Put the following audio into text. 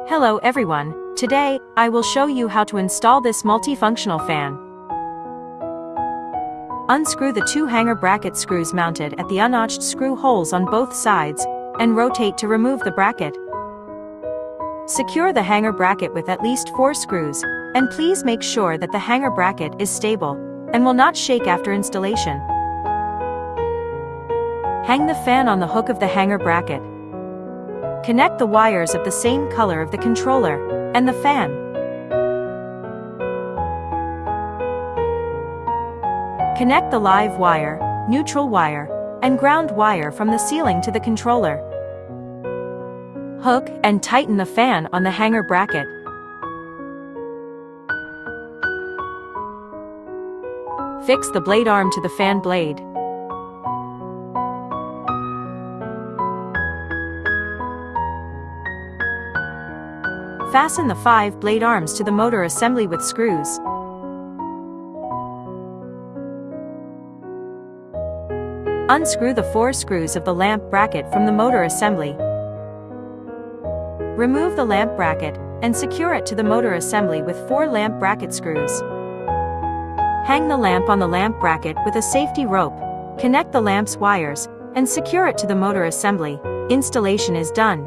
Hello everyone, today, I will show you how to install this multifunctional fan. Unscrew the two hanger bracket screws mounted at the unnotched screw holes on both sides, and rotate to remove the bracket. Secure the hanger bracket with at least 4 screws, and please make sure that the hanger bracket is stable, and will not shake after installation. Hang the fan on the hook of the hanger bracket. Connect the wires of the same color of the controller and the fan. Connect the live wire, neutral wire, and ground wire from the ceiling to the controller. Hook and tighten the fan on the hanger bracket. Fix the blade arm to the fan blade. Fasten the 5 blade arms to the motor assembly with screws. Unscrew the 4 screws of the lamp bracket from the motor assembly. Remove the lamp bracket, and secure it to the motor assembly with 4 lamp bracket screws. Hang the lamp on the lamp bracket with a safety rope, connect the lamp's wires, and secure it to the motor assembly. Installation is done.